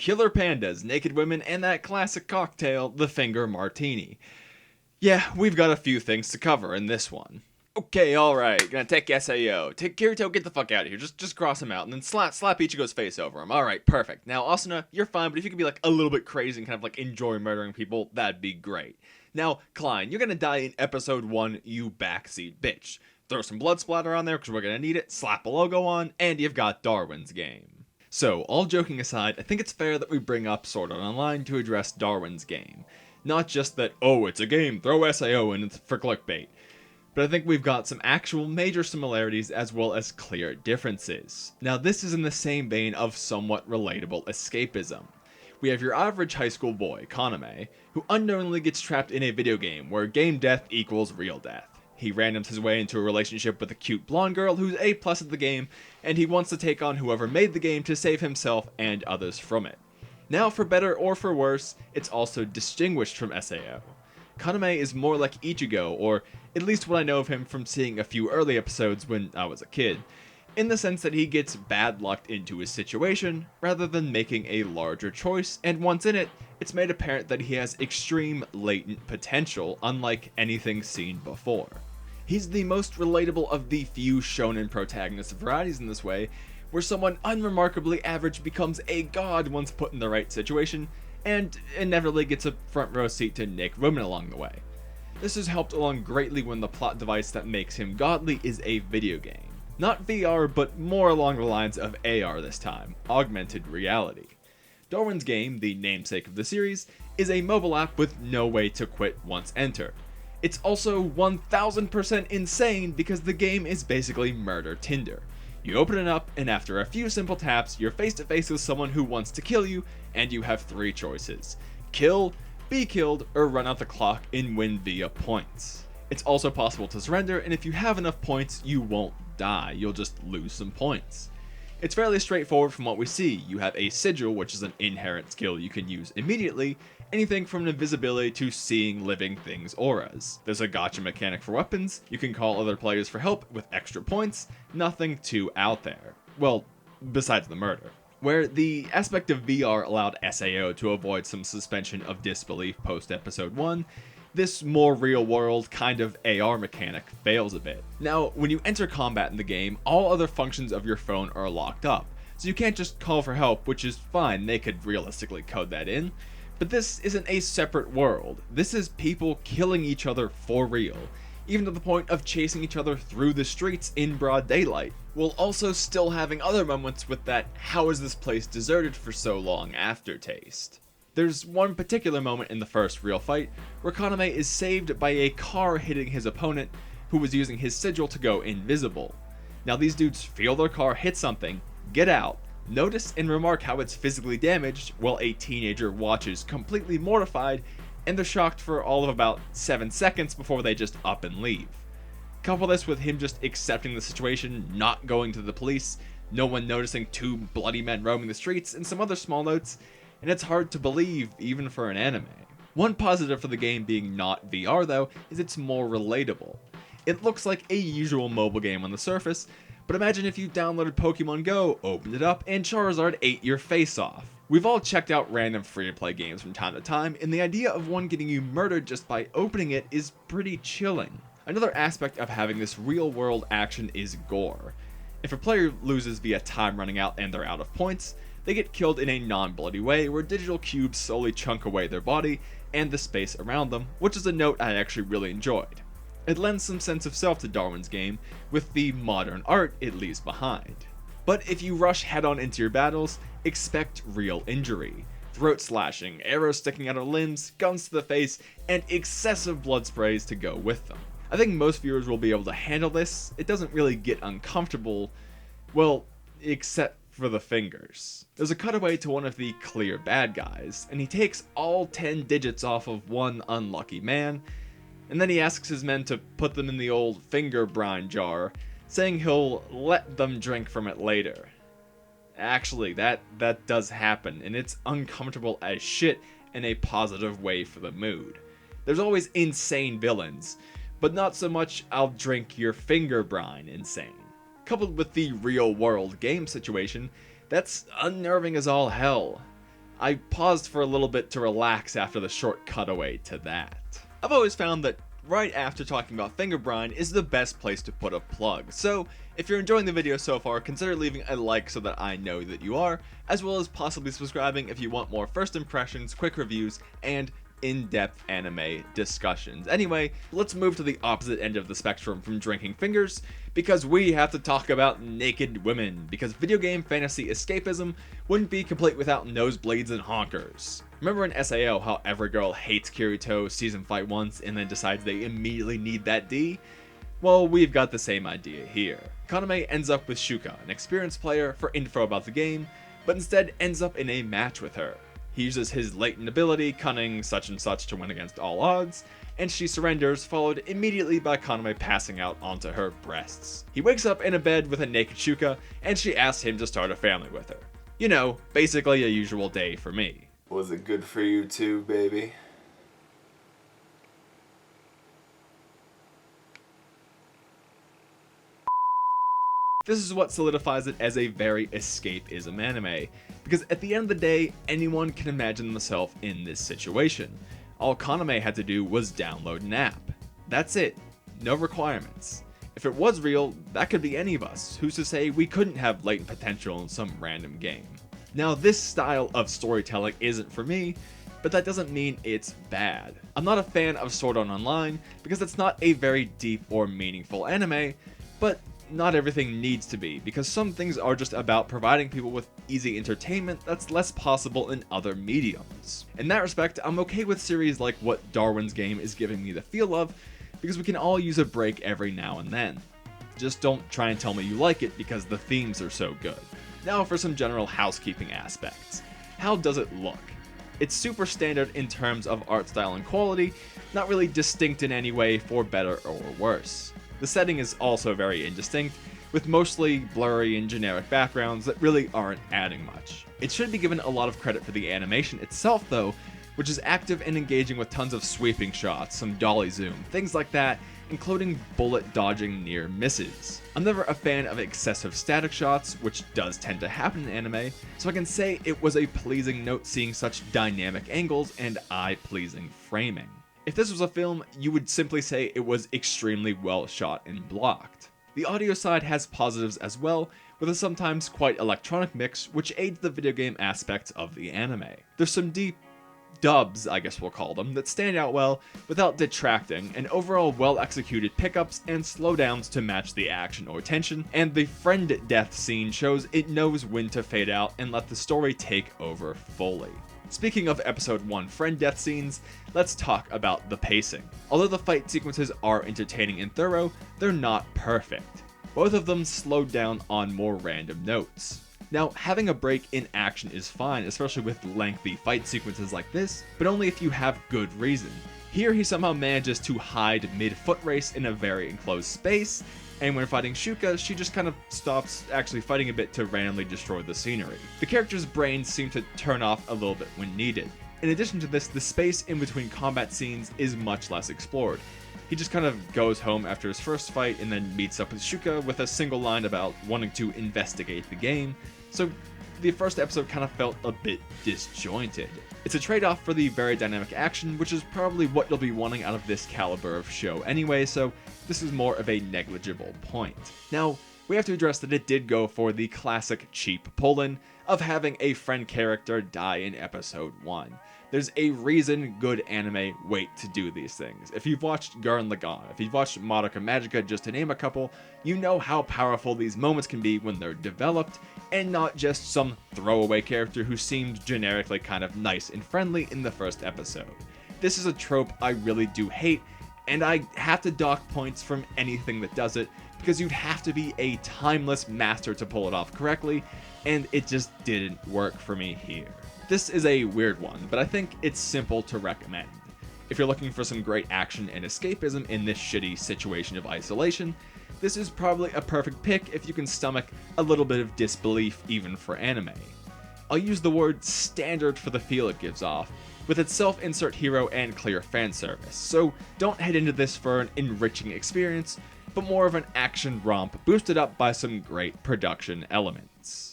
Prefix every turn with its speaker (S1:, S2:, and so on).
S1: killer pandas, naked women, and that classic cocktail, the finger martini. Yeah, we've got a few things to cover in this one. Okay, alright, gonna take SAO. Take Kirito, get the fuck out of here. Just cross him out, and then slap Ichigo's face over him. Alright, perfect. Now, Asuna, you're fine, but if you could be like a little bit crazy and kind of like enjoy murdering people, that'd be great. Now, Klein, you're gonna die in episode 1, you backseat bitch. Throw some blood splatter on there, because we're gonna need it, slap a logo on, and you've got Darwin's game. So, all joking aside, I think it's fair that we bring up Sword Art Online to address Darwin's game. Not just that, oh, it's a game, throw SAO in for clickbait. But I think we've got some actual major similarities as well as clear differences. Now this is in the same vein of somewhat relatable escapism. We have your average high school boy, Kaname, who unknowingly gets trapped in a video game where game death equals real death. He randoms his way into a relationship with a cute blonde girl who's A+ at the game, and he wants to take on whoever made the game to save himself and others from it. Now, for better or for worse, it's also distinguished from SAO. Kaname is more like Ichigo, or at least what I know of him from seeing a few early episodes when I was a kid, in the sense that he gets bad lucked into his situation, rather than making a larger choice, and once in it, it's made apparent that he has extreme latent potential, unlike anything seen before. He's the most relatable of the few shonen protagonist varieties in this way, where someone unremarkably average becomes a god once put in the right situation, and inevitably gets a front row seat to naked women along the way. This is helped along greatly when the plot device that makes him godly is a video game. Not VR, but more along the lines of AR this time, augmented reality. Darwin's game, the namesake of the series, is a mobile app with no way to quit once entered. It's also 1000% insane because the game is basically murder Tinder. You open it up, and after a few simple taps, you're face to face with someone who wants to kill you, and you have 3 choices. Kill, be killed, or run out the clock and win via points. It's also possible to surrender, and if you have enough points, you won't die, you'll just lose some points. It's fairly straightforward from what we see. You have a sigil, which is an inherent skill you can use immediately, anything from invisibility to seeing living things' auras. There's a gacha mechanic for weapons, you can call other players for help with extra points, nothing too out there. Well, besides the murder. Where the aspect of VR allowed SAO to avoid some suspension of disbelief post episode 1, this more real world kind of AR mechanic fails a bit. Now, when you enter combat in the game, all other functions of your phone are locked up, so you can't just call for help, which is fine, they could realistically code that in. But this isn't a separate world, this is people killing each other for real, even to the point of chasing each other through the streets in broad daylight, while also still having other moments with that how is this place deserted for so long aftertaste. There's one particular moment in the first real fight where Kaname is saved by a car hitting his opponent who was using his sigil to go invisible. Now these dudes feel their car hit something, get out, notice and remark how it's physically damaged while a teenager watches completely mortified, and they're shocked for all of about 7 seconds before they just up and leave. Couple this with him just accepting the situation, not going to the police, no one noticing 2 bloody men roaming the streets, and some other small notes, and it's hard to believe even for an anime. One positive for the game being not VR though, is it's more relatable. It looks like a usual mobile game on the surface, but imagine if you downloaded Pokemon Go, opened it up, and Charizard ate your face off. We've all checked out random free-to-play games from time to time, and the idea of one getting you murdered just by opening it is pretty chilling. Another aspect of having this real-world action is gore. If a player loses via time running out and they're out of points, they get killed in a non-bloody way where digital cubes slowly chunk away their body and the space around them, which is a note I actually really enjoyed. It lends some sense of self to Darwin's game, with the modern art it leaves behind. But if you rush head-on into your battles, expect real injury. Throat slashing, arrows sticking out of limbs, guns to the face, and excessive blood sprays to go with them. I think most viewers will be able to handle this. It doesn't really get uncomfortable, well, except for the fingers. There's a cutaway to one of the clear bad guys, and he takes all 10 digits off of one unlucky man, and then he asks his men to put them in the old finger brine jar, saying he'll let them drink from it later. Actually, that does happen, and it's uncomfortable as shit in a positive way for the mood. There's always insane villains, but not so much I'll drink your finger brine insane. Coupled with the real world game situation, that's unnerving as all hell. I paused for a little bit to relax after the short cutaway to that. I've always found that right after talking about finger brine is the best place to put a plug, so if you're enjoying the video so far, consider leaving a like so that I know that you are, as well as possibly subscribing if you want more first impressions, quick reviews, and in-depth anime discussions. Anyway, let's move to the opposite end of the spectrum from drinking fingers, because we have to talk about naked women, because video game fantasy escapism wouldn't be complete without nosebleeds and honkers. Remember in SAO how every girl hates Kirito, sees him fight once, and then decides they immediately need that D? Well, we've got the same idea here. Kaname ends up with Shuka, an experienced player, for info about the game, but instead ends up in a match with her. He uses his latent ability, cunning such and such, to win against all odds, and she surrenders, followed immediately by Kaname passing out onto her breasts. He wakes up in a bed with a naked Shuka, and she asks him to start a family with her. You know, basically a usual day for me.
S2: Was it good for you too, baby?
S1: This is what solidifies it as a very escapism anime, because at the end of the day, anyone can imagine themselves in this situation. All Kaname had to do was download an app. That's it. No requirements. If it was real, that could be any of us. Who's to say we couldn't have latent potential in some random game? Now, this style of storytelling isn't for me, but that doesn't mean it's bad. I'm not a fan of Sword Art Online because it's not a very deep or meaningful anime, but not everything needs to be, because some things are just about providing people with easy entertainment that's less possible in other mediums. In that respect, I'm okay with series like what Darwin's game is giving me the feel of, because we can all use a break every now and then. Just don't try and tell me you like it because the themes are so good. Now for some general housekeeping aspects. How does it look? It's super standard in terms of art style and quality, not really distinct in any way for better or worse. The setting is also very indistinct, with mostly blurry and generic backgrounds that really aren't adding much. It should be given a lot of credit for the animation itself though, which is active and engaging with tons of sweeping shots, some dolly zoom, things like that, including bullet dodging near misses. I'm never a fan of excessive static shots, which does tend to happen in anime, so I can say it was a pleasing note seeing such dynamic angles and eye-pleasing framing. If this was a film, you would simply say it was extremely well shot and blocked. The audio side has positives as well, with a sometimes quite electronic mix which aids the video game aspects of the anime. There's some deep dubs, I guess we'll call them, that stand out well without detracting, and overall well executed pickups and slowdowns to match the action or tension, and the friend death scene shows it knows when to fade out and let the story take over fully. Speaking of episode 1 friend death scenes, let's talk about the pacing. Although the fight sequences are entertaining and thorough, they're not perfect. Both of them slowed down on more random notes. Now, having a break in action is fine, especially with lengthy fight sequences like this, but only if you have good reason. Here he somehow manages to hide mid-foot race in a very enclosed space, and when fighting Shuka, she just kind of stops actually fighting a bit to randomly destroy the scenery. The character's brains seem to turn off a little bit when needed. In addition to this, the space in between combat scenes is much less explored. He just kind of goes home after his first fight and then meets up with Shuka with a single line about wanting to investigate the game, so the first episode kind of felt a bit disjointed. It's a trade-off for the very dynamic action, which is probably what you'll be wanting out of this caliber of show anyway, so this is more of a negligible point. Now, we have to address that it did go for the classic cheap pull-in of having a friend character die in episode 1. There's a reason good anime wait to do these things. If you've watched Gurren Lagann, if you've watched Madoka Magica, just to name a couple, you know how powerful these moments can be when they're developed, and not just some throwaway character who seemed generically kind of nice and friendly in the first episode. This is a trope I really do hate, and I have to dock points from anything that does it, because you'd have to be a timeless master to pull it off correctly, and it just didn't work for me here. This is a weird one, but I think it's simple to recommend. If you're looking for some great action and escapism in this shitty situation of isolation, this is probably a perfect pick if you can stomach a little bit of disbelief even for anime. I'll use the word standard for the feel it gives off, with its self-insert hero and clear fan service, so don't head into this for an enriching experience, but more of an action romp boosted up by some great production elements.